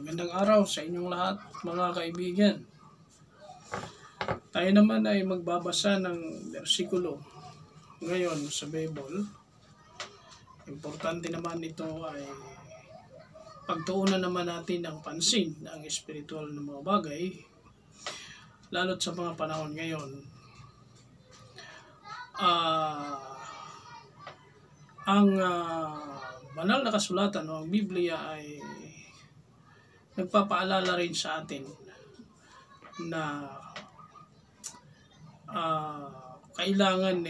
Magandang araw sa inyong lahat, mga kaibigan. Tayo naman ay magbabasa ng bersikulo ngayon sa Bible. Importante naman ito ay pagtuunan naman natin ng pansin ang espiritual na mga bagay, lalo't sa mga panahon ngayon. Ang banal na kasulatan o ang Biblia ay nagpapaalala rin sa atin na kailangan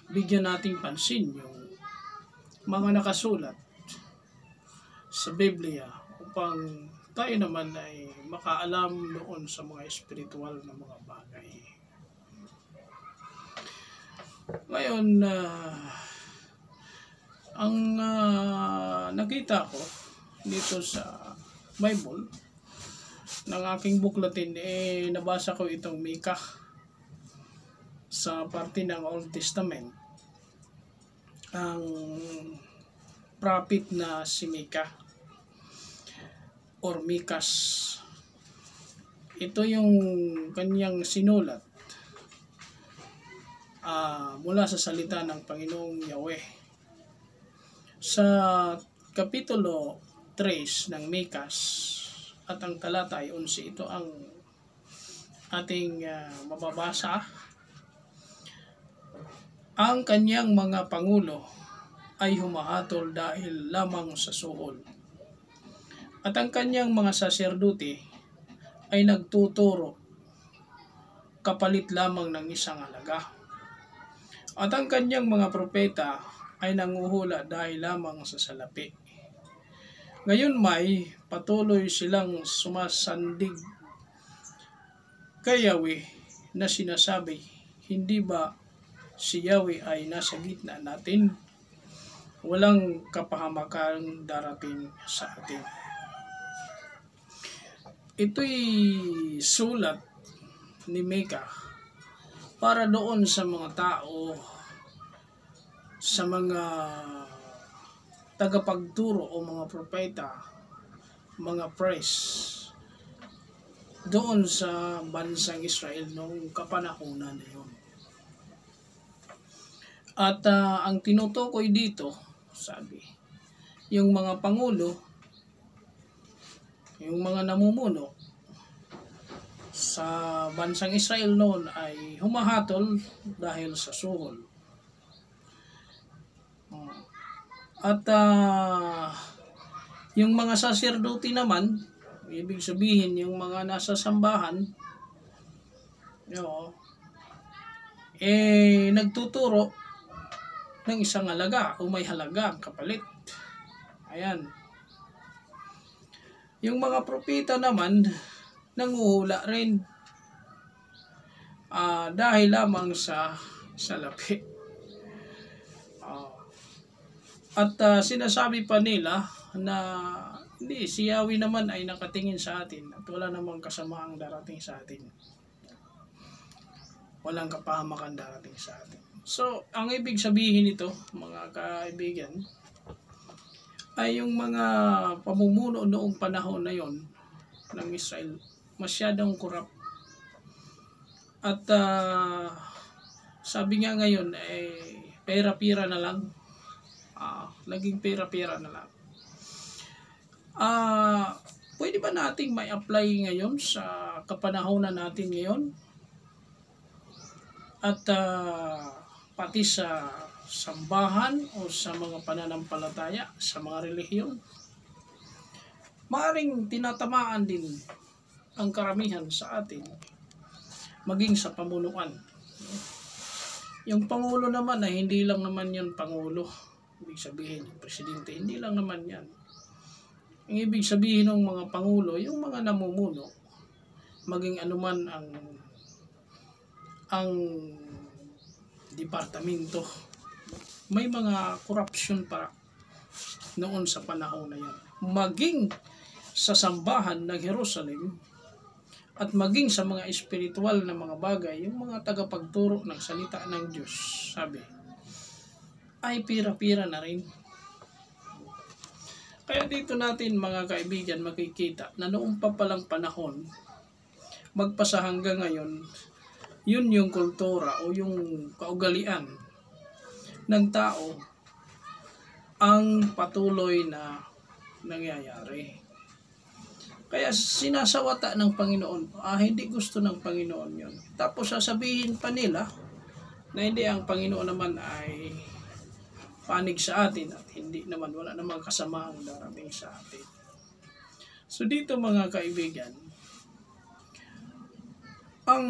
bigyan nating pansin yung mga nakasulat sa Biblia upang tayo naman ay makaalam doon sa mga espiritual na mga bagay. Ngayon, ang nakita ko dito sa Bible ng aking buklatin, nabasa ko itong Mika sa parte ng Old Testament. Ang prophet na si Mika or Mikas, ito yung kanyang sinulat mula sa salita ng Panginoong Yahweh. Sa Kapitulo 3 ng Mikas at ang talata ay 11, ito ang ating mababasa. Ang kanyang mga pangulo ay humahatol dahil lamang sa suhol, at ang kanyang mga saserdote ay nagtuturo kapalit lamang ng isang halaga, at ang kanyang mga propeta ay nanguhula dahil lamang sa salapi. Ngayon may patuloy silang sumasandig kay Yahweh na sinasabi, hindi ba si Yahweh ay nasa gitna natin? Walang kapahamakan darating sa atin. Ito'y sulat ni Mika para doon sa mga tao, sa mga tagapagturo o mga propeta, mga priest doon sa bansang Israel noong kapanahunan na yun. At ang tinutukoy dito, sabi, yung mga pangulo, yung mga namumuno sa bansang Israel noon ay humahatol dahil sa suhol. At yung mga saserdote naman, ibig sabihin yung mga nasa sambahan, nagtuturo ng isang halaga o may halaga ang kapalit. Ayan. Yung mga propeta naman, nanguhula rin dahil lamang sa salapi. At sinasabi pa nila na hindi, si Yahweh naman ay nakatingin sa atin at wala namang kasamaang darating sa atin. Walang kapahamakan darating sa atin. So, ang ibig sabihin nito, mga kaibigan, ay yung mga pamumuno noong panahon na yon ng Israel, masyadong korap. At sabi nga ngayon, pera-pera na lang. Naging pera-pera na lang. Pwede ba nating may apply ngayon sa kapanahonan natin ngayon? At pati sa sambahan o sa mga pananampalataya, sa mga relihiyon, maaaring tinatamaan din ang karamihan sa atin, maging sa pamunuan. Yung pangulo naman ay hindi lang naman yan pangulo. Ibig sabihin, yung presidente, hindi lang naman yan. Ang ibig sabihin ng mga pangulo, yung mga namumuno, maging anuman ang departamento, may mga corruption para noon sa panahon na yan. Maging sa sambahan ng Jerusalem at maging sa mga espiritual na mga bagay, yung mga tagapagturo ng salita ng Diyos, sabi, ay pira-pira na rin. Kaya dito natin mga kaibigan makikita na noong pa palang panahon, magpasa hanggang ngayon, yun yung kultura o yung kaugalian ng tao ang patuloy na nangyayari. Kaya sinasawata ng Panginoon, hindi gusto ng Panginoon yun. Tapos sasabihin pa nila na hindi, ang Panginoon naman ay panig sa atin at hindi naman, wala namang kasamaang darating sa atin. So dito mga kaibigan, ang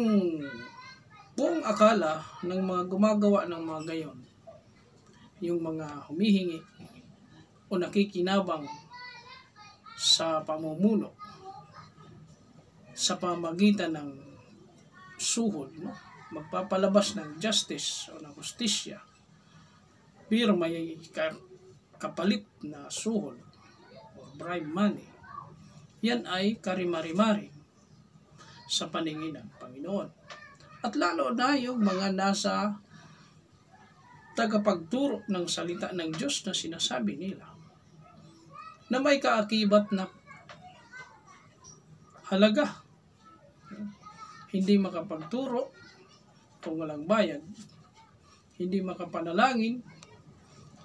buong akala ng mga gumagawa ng mga gayon, yung mga humihingi o nakikinabang sa pamumuno sa pamagitan ng suhol, no? Magpapalabas ng justice o ng hustisya, pero may kapalit na suhol o bribe money, yan ay karimari-mari sa paningin ng Panginoon. At lalo na yung mga nasa tagapagturo ng salita ng Diyos na sinasabi nila na may kaakibat na halaga. Hindi makapagturo kung walang bayad. Hindi makapanalangin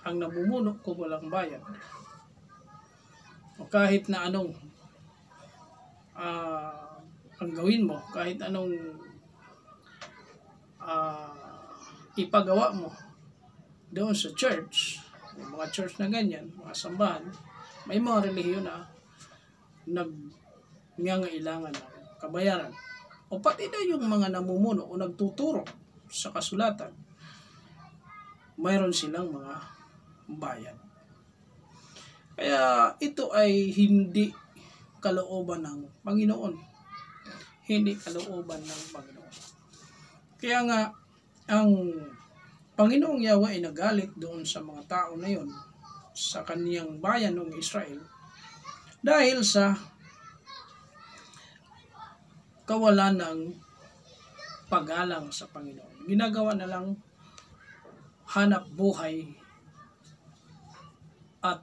ang namumuno kung walang bayad. O kahit na anong ang gawin mo, kahit anong ipagawa mo doon sa church, mga church na ganyan, mga sambahan, may mga relihiyon na nangangailangan ng kabayaran. O pati na yung mga namumuno o nagtuturo sa kasulatan, mayroon silang mga bayad. Kaya ito ay hindi kalooban ng Panginoon. Hindi kalooban ng Panginoon. Kaya nga, ang Panginoong Yahweh ay nagalit doon sa mga tao na yon, sa kaniyang bayan ng Israel, dahil sa kawalan ng paggalang sa Panginoon. Ginagawa na lang hanap buhay at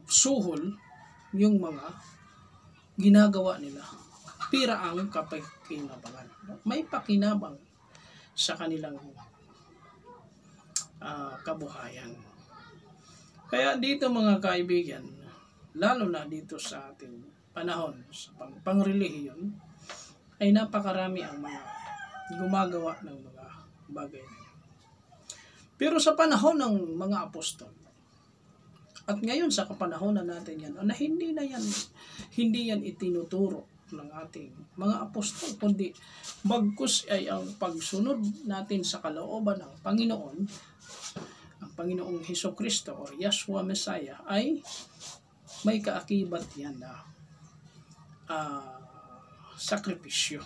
suhol yung mga ginagawa nila. Pira ang kapakinabangan. May pakinabang sa kanilang kabuhayan. Kaya dito mga kaibigan, lalo na dito sa ating panahon, sa pangrelihiyon, ay napakarami ang mga gumagawa ng mga bagay na yan. Pero sa panahon ng mga apostol, at ngayon sa kapanahonan natin yan, na hindi yan itinuturo ng ating mga apostol, kundi bagkus ay ang pagsunod natin sa kalooban ng Panginoon, ang Panginoong Hesukristo o Yahshua Messiah, ay may kaakibat yan na sakripisyo.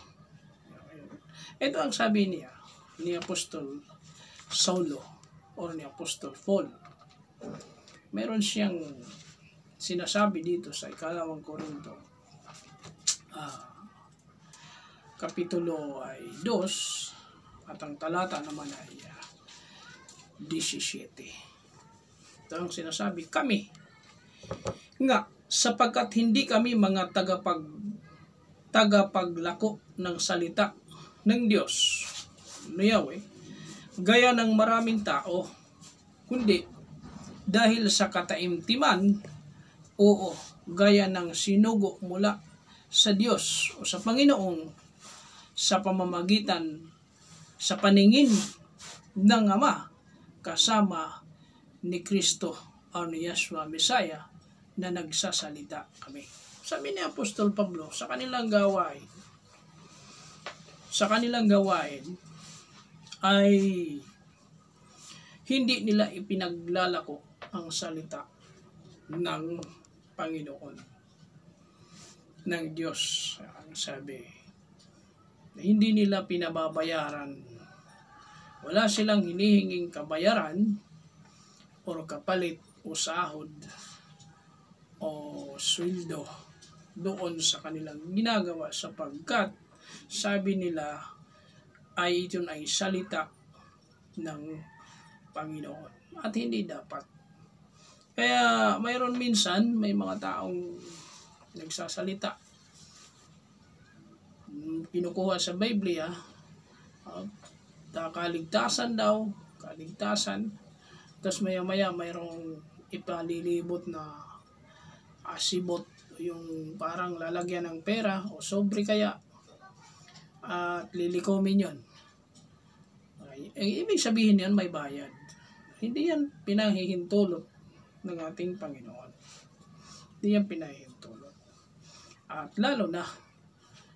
Ito ang sabi niya ni Apostol Saulo o ni Apostol Paul. Meron siyang sinasabi dito sa 2 Korinto kapitulo ay 2 at ang talata naman ay 17. Ito ang sinasabi, kami nga, sapagkat hindi kami mga tagapaglako ng salita ng Diyos, ni Yahweh, gaya ng maraming tao, kundi dahil sa kataimtiman, oo, gaya ng sinugo mula sa Diyos o sa Panginoong sa pamamagitan sa paningin ng Ama kasama ni Kristo o ni Yahshua Messiah na nagsasalita kami. Sabi ni Apostol Pablo, sa kanilang gawain ay hindi nila ipinaglalako ang salita ng Panginoon, ng Diyos. Ang sabi, hindi nila pinababayaran. Wala silang hinihinging kabayaran o kapalit o sahod o sweldo doon sa kanilang ginagawa, sapagkat sabi nila ay ito ay salita ng Panginoon. At hindi dapat. Kaya mayroon minsan, may mga taong nagsasalita. Kinukuha sa Biblia, kaligtasan daw, kaligtasan. Tapos maya-maya mayroong ipalilibot na asibot, yung parang lalagyan ng pera o sobre kaya, at lilikomin yun. Ibig sabihin yan may bayad. Hindi yan pinahihintulot ng ating Panginoon. Hindi yan pinahihintulot. At lalo na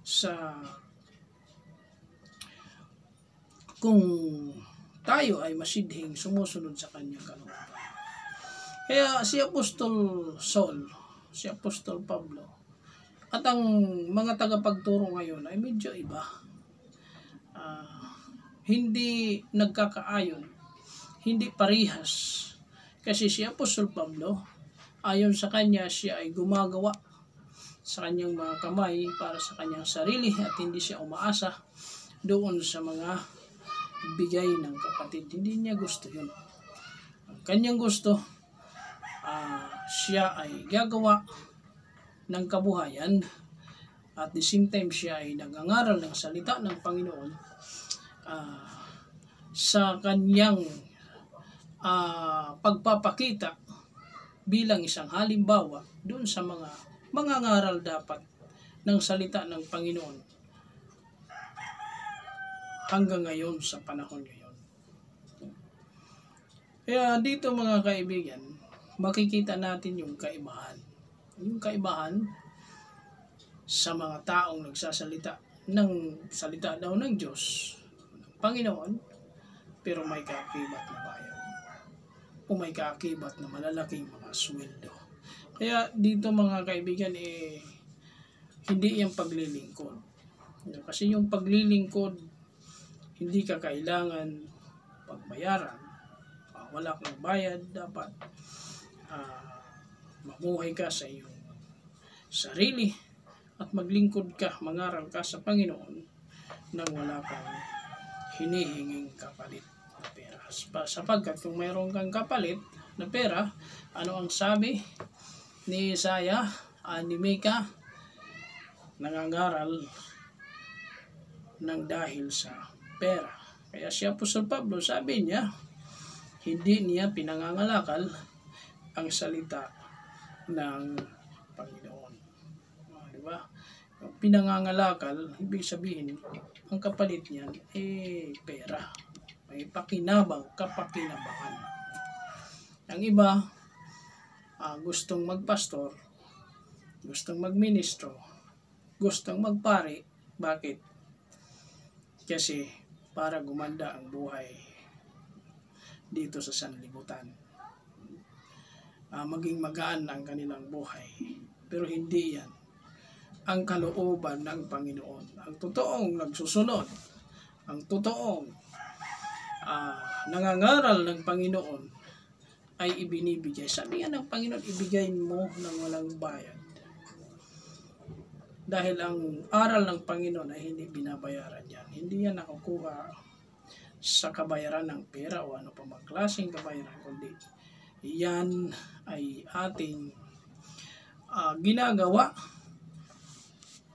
sa kung tayo ay masidhing sumusunod sa kanyang kalooban. Kaya si Apostol Saul, si Apostol Pablo, at ang mga tagapagturo ngayon ay medyo iba. Hindi nagkakaayon, hindi parihas. Kasi si Apostol Pablo, ayon sa kanya, siya ay gumagawa sa kanyang mga kamay para sa kanyang sarili at hindi siya umaasa doon sa mga bigay ng kapatid. Hindi niya gusto yun. Ang kanyang gusto, siya ay gagawa ng kabuhayan at the same time siya ay nagangaral ng salita ng Panginoon sa kanyang pagpapakita bilang isang halimbawa doon sa mga mangangaral dapat ng salita ng Panginoon hanggang ngayon sa panahon ngayon. Kaya dito mga kaibigan, makikita natin yung kaibahan. Yung kaibahan sa mga taong nagsasalita ng salita daw ng Diyos, ng Panginoon, pero may kaakibat na bayan o may kaakibat na malalaking mga sweldo. Kaya dito mga kaibigan, hindi yung paglilingkod. Kasi yung paglilingkod, hindi ka kailangan pagbayaran. Wala kang bayad, dapat mamuhay ka sa iyong sarili at maglingkod ka, mangaral ka sa Panginoon nang wala kang hinihinging kapalit na pera. Sapagkat kung mayroon kang kapalit na pera, ano ang sabi ni Isaiah, ni Micah, nangangaral ng dahil sa pera. Kaya si Apostol Pablo, sabi niya, hindi niya pinangangalakal ang salita ng Panginoon. Diba? Yung pinangangalakal, ibig sabihin, ang kapalit niyan, pera. May kapakinabangan. Ang iba, gustong magpastor, gustong magministro, gustong magpari. Bakit? Kasi para gumanda ang buhay dito sa sanlibutan. Maging magaan ang kanilang buhay. Pero hindi yan ang kalooban ng Panginoon. Ang totoong nagsusunod, ang totoong nangangaral ng Panginoon ay ibinibigay. Sabi nga ng Panginoon, ibigay mo ng walang bayad. Dahil ang aral ng Panginoon ay hindi binabayaran yan. Hindi yan nakukuha sa kabayaran ng pera o ano pa mang klaseng kabayaran, kundi yan ay ating ginagawa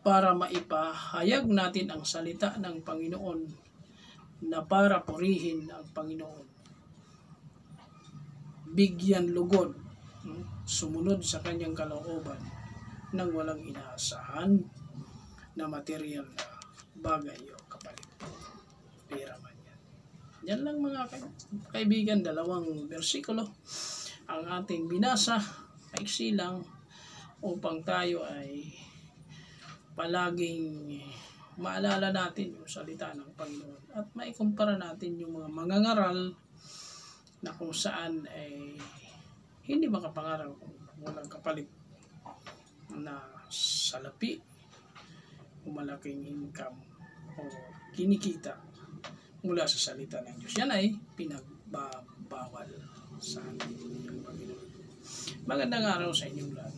para maipahayag natin ang salita ng Panginoon na para purihin ang Panginoon. Bigyan lugod, sumunod sa kanyang kalooban nang walang inaasahan na material na bagay o kapalit. Pera man yan. Yan lang mga kaibigan, 2 bersikulo ang ating binasa, maiksi lang, upang tayo ay palaging maalala natin yung salita ng Panginoon at maikumpara natin yung mga mangangaral na kung saan ay hindi makapangaral kung walang kapalit na salapi o malaking income o kinikita mula sa salita ng Diyos. Yan ay pinagbabawal sa ating Panginoon. Magandang araw sa inyong lahat.